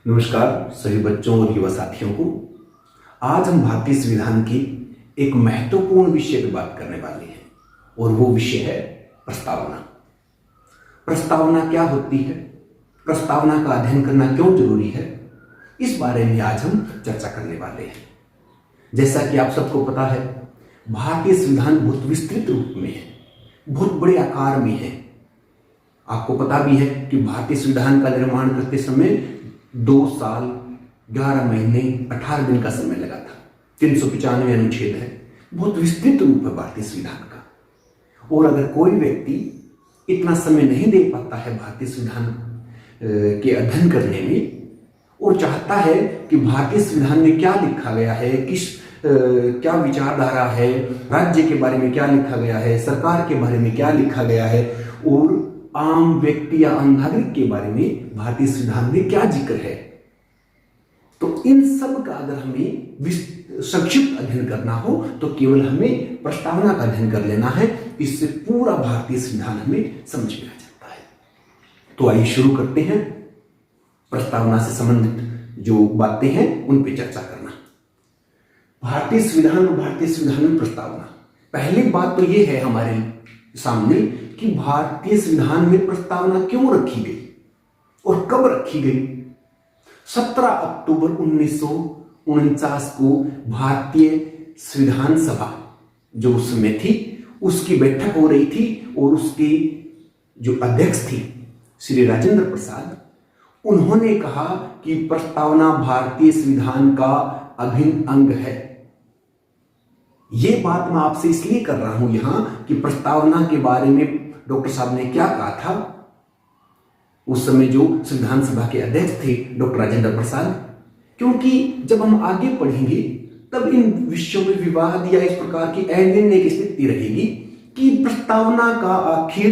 नमस्कार सभी बच्चों और युवा साथियों को। आज हम भारतीय संविधान की एक महत्वपूर्ण विषय पर बात करने वाले हैं और वो विषय है प्रस्तावना। प्रस्तावना क्या होती है, प्रस्तावना का अध्ययन करना क्यों जरूरी है, इस बारे में आज हम चर्चा करने वाले हैं। जैसा कि आप सबको पता है, भारतीय संविधान बहुत विस्तृत रूप में है, बहुत बड़े आकार में है। आपको पता भी है कि भारतीय संविधान का निर्माण करते समय 2 साल 11 महीने 18 दिन का समय लगा था। 395 अनुच्छेद है, बहुत विस्तृत रूप है भारतीय संविधान का। और अगर कोई व्यक्ति इतना समय नहीं दे पाता है भारतीय संविधान के अध्ययन करने में और चाहता है कि भारतीय संविधान में क्या लिखा गया है, क्या विचारधारा है, राज्य के बारे में क्या लिखा गया है, सरकार के बारे में क्या लिखा गया है और आम व्यक्ति या आम नागरिक के बारे में भारतीय संविधान में क्या जिक्र है, तो इन सब का अगर हमें संक्षिप्त अध्ययन करना हो तो केवल हमें प्रस्तावना का अध्ययन कर लेना है। इससे पूरा भारतीय संविधान हमें समझ में आ जाता है। तो आइए शुरू करते हैं प्रस्तावना से संबंधित जो बातें हैं उन पर चर्चा करना। भारतीय संविधान और भारतीय संविधान में प्रस्तावना। पहली बात तो ये है हमारे सामने कि भारतीय संविधान में प्रस्तावना क्यों रखी गई और कब रखी गई। 17 अक्टूबर 1949 को भारतीय संविधान सभा जो उस समय थी उसकी बैठक हो रही थी और उसकी जो अध्यक्ष थी श्री राजेंद्र प्रसाद, उन्होंने कहा कि प्रस्तावना भारतीय संविधान का अभिन्न अंग है। यह बात मैं आपसे इसलिए कर रहा हूं यहां कि प्रस्तावना के बारे में डॉक्टर साहब ने क्या कहा था। उस समय जो संविधान सभा के अध्यक्ष थे डॉक्टर राजेंद्र प्रसाद, क्योंकि जब हम आगे पढ़ेंगे तब इन विषयों में विवाद या इस प्रकार की अनिर्णय की स्थिति रहेगी कि प्रस्तावना का आखिर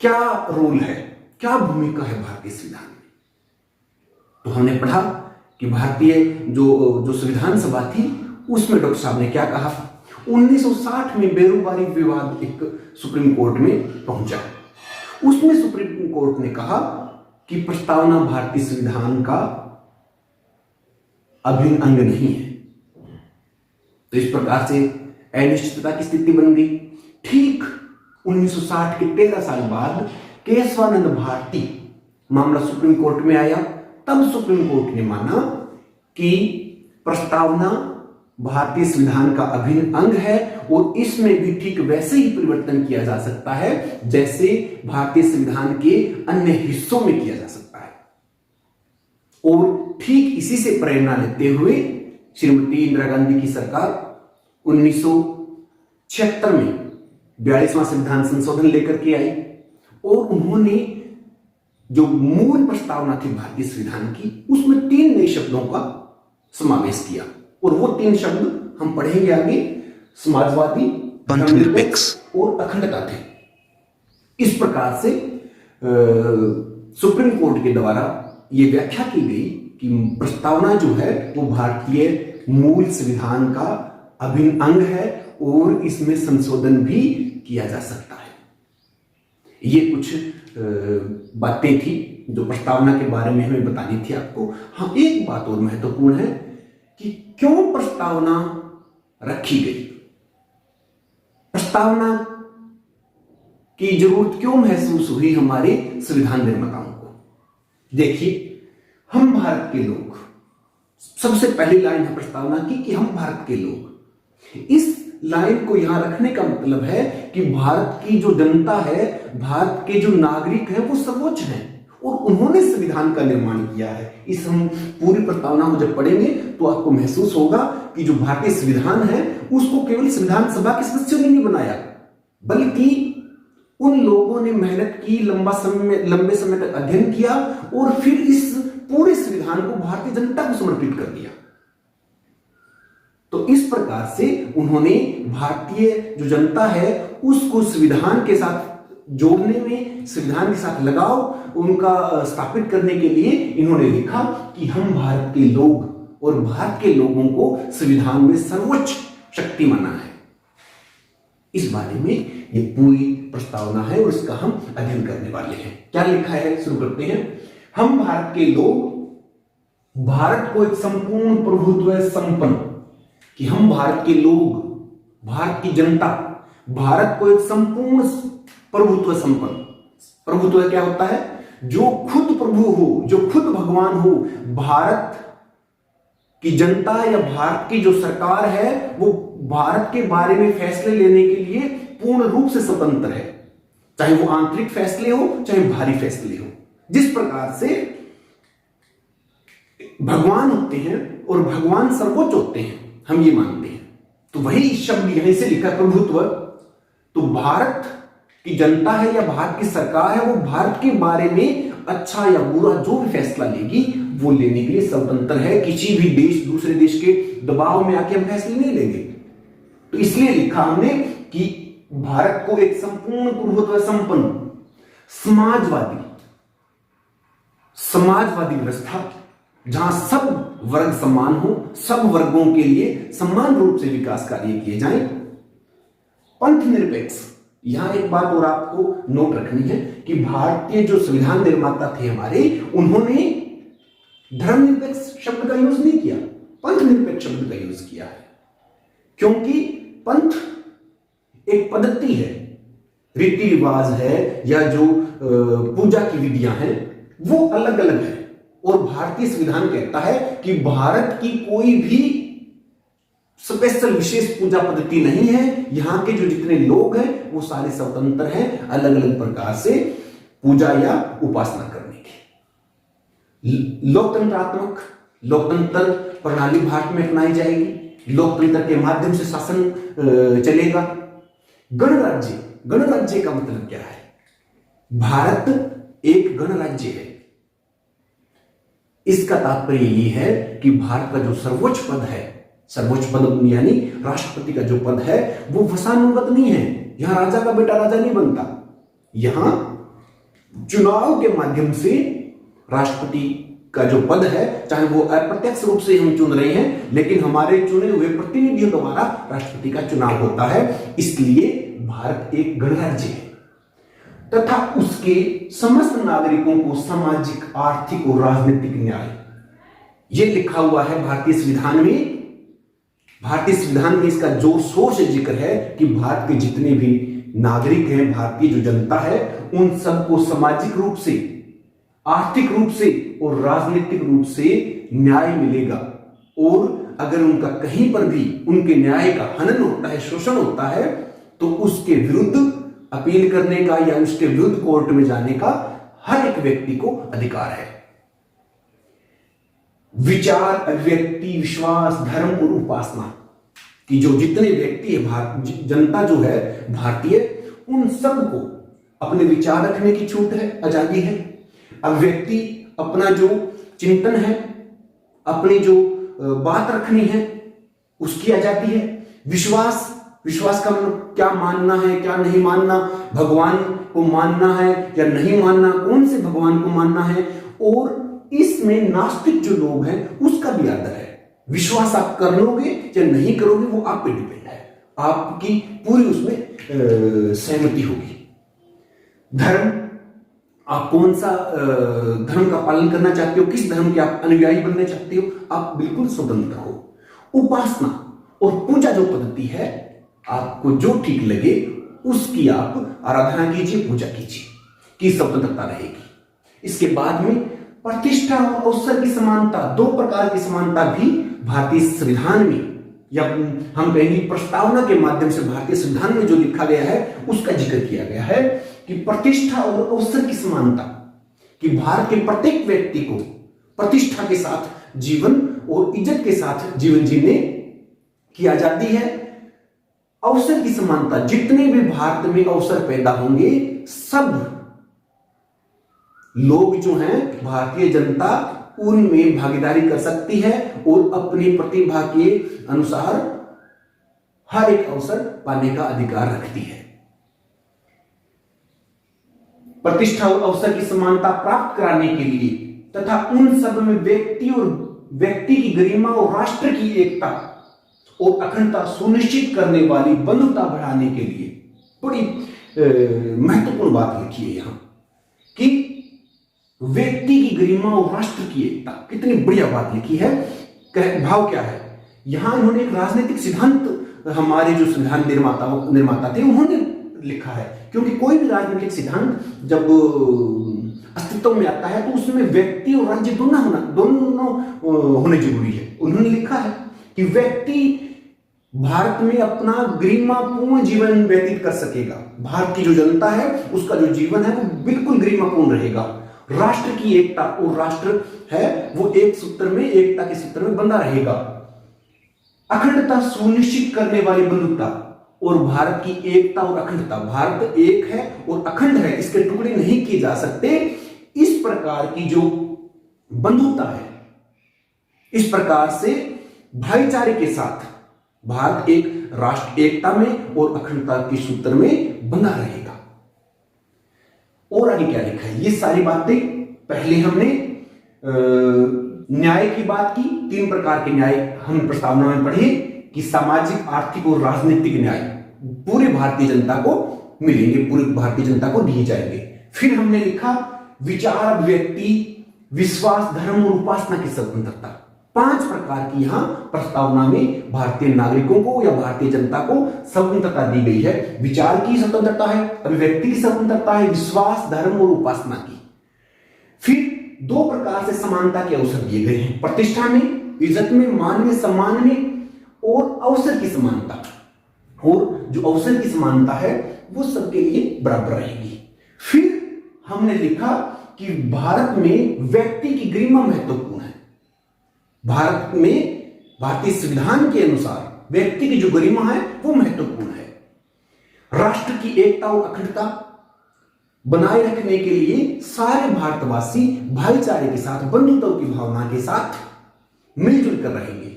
क्या रोल है, क्या भूमिका है भारतीय संविधान में। तो हमने पढ़ा कि भारतीय जो संविधान सभा थी उसमें डॉक्टर साहब ने क्या कहा। 1960 में बेरोबारी विवाद एक सुप्रीम कोर्ट में पहुंचा। उसमें सुप्रीम कोर्ट ने कहा कि प्रस्तावना भारतीय संविधान का अभिन्न अंग नहीं है। तो इस प्रकार से अनिश्चितता की स्थिति बन गई। ठीक 1960 के 13 साल बाद केशवानंद भारती मामला सुप्रीम कोर्ट में आया। तब सुप्रीम कोर्ट ने माना कि प्रस्तावना भारतीय संविधान का अभिन्न अंग है और इसमें भी ठीक वैसे ही परिवर्तन किया जा सकता है जैसे भारतीय संविधान के अन्य हिस्सों में किया जा सकता है। और ठीक इसी से प्रेरणा लेते हुए श्रीमती इंदिरा गांधी की सरकार 1976 में 42वां संविधान संशोधन लेकर के आई और उन्होंने जो मूल प्रस्तावना थी भारतीय संविधान की उसमें 3 नए शब्दों का समावेश किया और वो 3 शब्द हम पढ़ेंगे आगे। समाजवादी, धर्मनिरपेक्ष और अखंडता थे। इस प्रकार से सुप्रीम कोर्ट के द्वारा ये व्याख्या की गई कि प्रस्तावना जो है वो भारतीय मूल संविधान का अभिन्न अंग है और इसमें संशोधन भी किया जा सकता है। ये कुछ बातें थी जो प्रस्तावना के बारे में हमें बतानी थी आपको। हाँ, एक बात और महत्वपूर्ण है कि क्यों प्रस्तावना रखी गई, प्रस्तावना की जरूरत क्यों महसूस हुई हमारे संविधान निर्माताओं को। देखिए, हम भारत के लोग, सबसे पहली लाइन है प्रस्तावना की कि हम भारत के लोग। इस लाइन को यहां रखने का मतलब है कि भारत की जो जनता है, भारत के जो नागरिक हैं वो सर्वोच्च हैं और उन्होंने संविधान का निर्माण किया है। इस हम पूरी प्रस्तावना को जब पढ़ेंगे तो आपको महसूस होगा कि जो भारतीय संविधान है उसको केवल संविधान सभा के सदस्यों ने नहीं बनाया, बल्कि उन लोगों ने मेहनत की, लंबे समय तक अध्ययन किया और फिर इस पूरे संविधान को भारतीय जनता को समर्पित कर दिया। तो इस प्रकार से उन्होंने भारतीय जो जनता है उसको संविधान के साथ जोड़ने में, संविधान के साथ लगाव उनका स्थापित करने के लिए इन्होंने लिखा कि हम भारत के लोग और भारत के लोगों को संविधान में सर्वोच्च शक्ति माना है। इस बारे में ये पूरी प्रस्तावना है और इसका हम अध्ययन करने वाले हैं। क्या लिखा है, शुरू करते हैं। हम भारत के लोग भारत को एक संपूर्ण प्रभुत्व संपन्न, कि हम भारत के लोग, भारत की जनता भारत को एक संपूर्ण प्रभुत्व संपन्न, प्रभुत्व क्या होता है? जो खुद प्रभु हो, जो खुद भगवान हो। भारत की जनता या भारत की जो सरकार है वो भारत के बारे में फैसले लेने के लिए पूर्ण रूप से स्वतंत्र है, चाहे वो आंतरिक फैसले हो चाहे बाहरी फैसले हो। जिस प्रकार से भगवान होते हैं और भगवान सर्वोच्च होते हैं, हम ये मानते हैं। तो वही शब्द यहीं से लिखा प्रभुत्व। तो भारत की जनता है या भारत की सरकार है, वो भारत के बारे में अच्छा या बुरा जो भी फैसला लेगी वो लेने के लिए स्वतंत्र है। किसी भी देश, दूसरे देश के दबाव में आके हम फैसले नहीं लेंगे। तो इसलिए लिखा हमने कि भारत को एक संपूर्ण प्रभुत्व संपन्न समाजवादी व्यवस्था, जहां सब वर्ग समान हो, सब वर्गों के लिए समान रूप से विकास कार्य किए जाएं। पंथ निरपेक्ष, यहां एक बात और आपको नोट रखनी है कि भारतीय जो संविधान निर्माता थे हमारे, उन्होंने धर्मनिरपेक्ष शब्द का यूज नहीं किया, पंथ निरपेक्ष शब्द का यूज किया है। क्योंकि पंथ एक पद्धति है, रीति रिवाज है, या जो पूजा की विधियां हैं वो अलग अलग है। और भारतीय संविधान कहता है कि भारत की कोई भी स्पेशल विशेष पूजा पद्धति नहीं है। यहां के जो जितने लोग हैं वो सारे स्वतंत्र हैं अलग अलग प्रकार से पूजा या उपासना करने की। लोकतंत्र प्रणाली भारत में अपनाई जाएगी, लोकतंत्र के माध्यम से शासन चलेगा। गणराज्य का मतलब क्या है? भारत एक गणराज्य है। इसका तात्पर्य ये है कि भारत का जो सर्वोच्च पद यानी राष्ट्रपति का जो पद है वो वंशानुगत नहीं है। यहां राजा का बेटा राजा नहीं बनता। यहां चुनाव के माध्यम से राष्ट्रपति का जो पद है, चाहे वो अप्रत्यक्ष रूप से हम चुन रहे हैं, लेकिन हमारे चुने हुए प्रतिनिधियों द्वारा राष्ट्रपति का चुनाव होता है। इसलिए भारत एक गणराज्य है तथा उसके समस्त नागरिकों को सामाजिक, आर्थिक और राजनीतिक न्याय, यह लिखा हुआ है भारतीय संविधान में। भारतीय संविधान में इसका जोर शोर से जिक्र है कि भारत के जितने भी नागरिक हैं, भारतीय जो जनता है, उन सबको सामाजिक रूप से, आर्थिक रूप से और राजनीतिक रूप से न्याय मिलेगा। और अगर उनका कहीं पर भी उनके न्याय का हनन होता है, शोषण होता है, तो उसके विरुद्ध अपील करने का या उसके विरुद्ध कोर्ट में जाने का हर एक व्यक्ति को अधिकार है। विचार, अभिव्यक्ति, विश्वास, धर्म और उपासना की जो जितने व्यक्ति है, जनता जो है भारतीय, उन सबको अपने विचार रखने की छूट है, आजादी है। अभिव्यक्ति, अपना जो चिंतन है, अपनी जो बात रखनी है, उसकी आजादी है। विश्वास का मतलब क्या मानना है, क्या नहीं मानना, भगवान को मानना है या नहीं मानना, कौन से भगवान को मानना है। और इसमें नास्तिक जो लोग हैं उसका भी आदर है। विश्वास आप कर लोगे या नहीं करोगे वो आप पे डिपेंड है, आपकी पूरी उसमें सहमति होगी। धर्म, आप कौन सा धर्म का पालन करना चाहते हो, किस धर्म के आप अनुयायी बनना चाहते हो, आप बिल्कुल स्वतंत्र हो। उपासना और पूजा जो पद्धति है, आपको जो ठीक लगे उसकी आप आराधना कीजिए, पूजा कीजिए, की स्वतंत्रता रहेगी। इसके बाद में प्रतिष्ठा और अवसर की समानता, दो प्रकार की समानता भी भारतीय संविधान में, या हम कहेंगे प्रस्तावना के माध्यम से भारतीय संविधान में जो लिखा गया है उसका जिक्र किया गया है कि प्रतिष्ठा और अवसर की समानता, कि भारत के प्रत्येक व्यक्ति को प्रतिष्ठा के साथ जीवन और इज्जत के साथ जीवन जीने की आजादी है। अवसर की समानता, जितने भी भारत में अवसर पैदा होंगे, सब लोग जो हैं, भारतीय जनता उनमें भागीदारी कर सकती है और अपनी प्रतिभा के अनुसार हर एक अवसर पाने का अधिकार रखती है। प्रतिष्ठा और अवसर की समानता प्राप्त कराने के लिए तथा उन सब में व्यक्ति की गरिमा और राष्ट्र की एकता और अखंडता सुनिश्चित करने वाली बंधुता बढ़ाने के लिए बड़ी महत्वपूर्ण बात लिखी है यहां कि व्यक्ति की गरिमा और राष्ट्र की एकता। कितनी बढ़िया बात लिखी है। भाव क्या है, यहां इन्होंने एक राजनीतिक सिद्धांत हमारे जो संविधान निर्माता थे उन्होंने लिखा है, क्योंकि कोई भी राजनीतिक सिद्धांत जब अस्तित्व में आता है तो उसमें व्यक्ति और राज्य दोनों होने जरूरी है। उन्होंने लिखा है कि व्यक्ति भारत में अपना गरिमापूर्ण जीवन व्यतीत कर सकेगा, भारत की जो जनता है उसका जो जीवन है वो बिल्कुल गरिमापूर्ण रहेगा। राष्ट्र की एकता, और राष्ट्र है वो एक सूत्र में, एकता के सूत्र में बंधा रहेगा। अखंडता सुनिश्चित करने वाली बंधुता, और भारत की एकता और अखंडता, भारत एक है और अखंड है, इसके टुकड़े नहीं किए जा सकते। इस प्रकार की जो बंधुता है, इस प्रकार से भाईचारे के साथ भारत एक राष्ट्र एकता में और अखंडता के सूत्र में बना रहेगा। और आगे क्या लिखा है, ये सारी बातें पहले हमने न्याय की बात की। 3 प्रकार के न्याय हम प्रस्तावना में पढ़े कि सामाजिक, आर्थिक और राजनीतिक न्याय पूरे भारतीय जनता को मिलेंगे, पूरे भारतीय जनता को दिए जाएंगे। फिर हमने लिखा विचार, व्यक्ति, विश्वास, धर्म और उपासना की स्वतंत्रता। 5 प्रकार की यहां प्रस्तावना में भारतीय नागरिकों को या भारतीय जनता को स्वतंत्रता दी गई है। विचार की स्वतंत्रता है, अभिव्यक्ति की स्वतंत्रता है, विश्वास, धर्म और उपासना की। फिर 2 प्रकार से समानता के अवसर दिए गए हैं, प्रतिष्ठा में, इज्जत में, मान में, सम्मान में, और अवसर की समानता। और जो अवसर की समानता है वो सबके लिए बराबर रहेगी। फिर हमने लिखा कि भारत में व्यक्ति की गरिमा महत्वपूर्ण है। भारत में भारतीय संविधान के अनुसार व्यक्ति की जो गरिमा है वो महत्वपूर्ण है। राष्ट्र की एकता और अखंडता बनाए रखने के लिए सारे भारतवासी भाईचारे के साथ, बंधुत्व की भावना के साथ मिलजुल कर रहेंगे।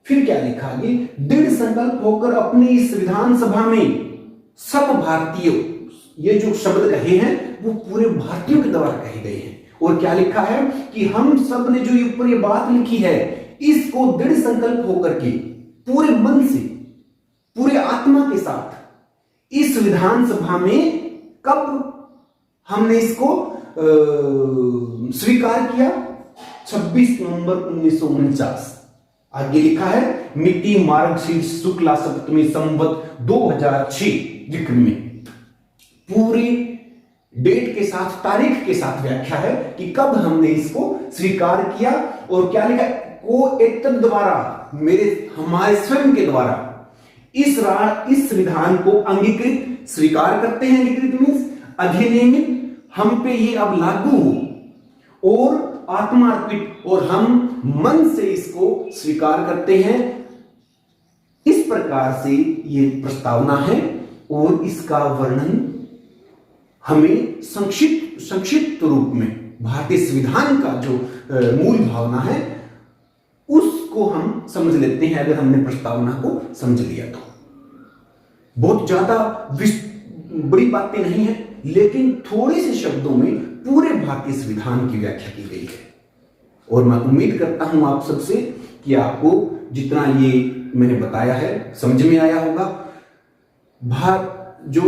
फिर क्या लिखा, ये दृढ़ संकल्प होकर अपनी इस विधानसभा में सब भारतीयों, ये जो शब्द कहे हैं वो पूरे भारतीयों के द्वारा कहे गए हैं। और क्या लिखा है कि हम सब ने जो ऊपर ये बात लिखी है इसको दृढ़ संकल्प होकर के पूरे मन से, पूरे आत्मा के साथ इस विधानसभा में कब हमने इसको स्वीकार किया, 26 नवंबर 1949। आगे लिखा है मिति मार्गशीर्ष शुक्ला सप्तमी संवत 2006 विक्रम में। पूरी डेट के साथ, तारीख के साथ व्याख्या है कि कब हमने इसको स्वीकार किया। और क्या लिखा, को एक द्वारा, हमारे स्वयं के द्वारा इस विधान को अंगीकृत, स्वीकार करते हैं। अंगीकृत मीन्स अधिनियमित, हम पे ये अब लागू हो, और आत्मार्पित, और हम मन से इसको स्वीकार करते हैं। इस प्रकार से ये प्रस्तावना है और इसका वर्णन हमें संक्षिप्त रूप में भारतीय संविधान का जो मूल भावना है उसको हम समझ लेते हैं। अगर हमने प्रस्तावना को समझ लिया तो बहुत ज्यादा बड़ी बातें नहीं है, लेकिन थोड़े से शब्दों में पूरे भारतीय संविधान की व्याख्या की गई है। और मैं उम्मीद करता हूं आप सबसे कि आपको जितना ये मैंने बताया है समझ में आया होगा। जो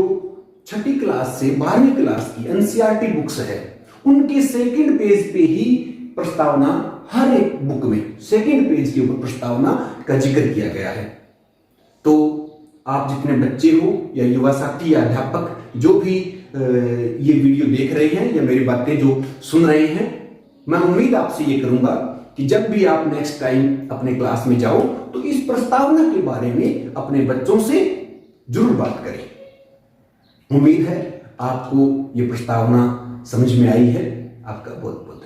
6ठी क्लास से 12वीं क्लास की एनसीईआरटी बुक्स है उनके 2nd पेज पे ही प्रस्तावना, हर एक बुक में 2nd पेज के ऊपर प्रस्तावना का जिक्र किया गया है। तो आप जितने बच्चे हो या युवा साथी या अध्यापक जो भी ये वीडियो देख रहे हैं या मेरी बातें जो सुन रहे हैं, मैं उम्मीद आपसे ये करूंगा कि जब भी आप नेक्स्ट टाइम अपने क्लास में जाओ तो इस प्रस्तावना के बारे में अपने बच्चों से जरूर बात करें। उम्मीद है आपको ये प्रस्तावना समझ में आई है। आपका बहुत बहुत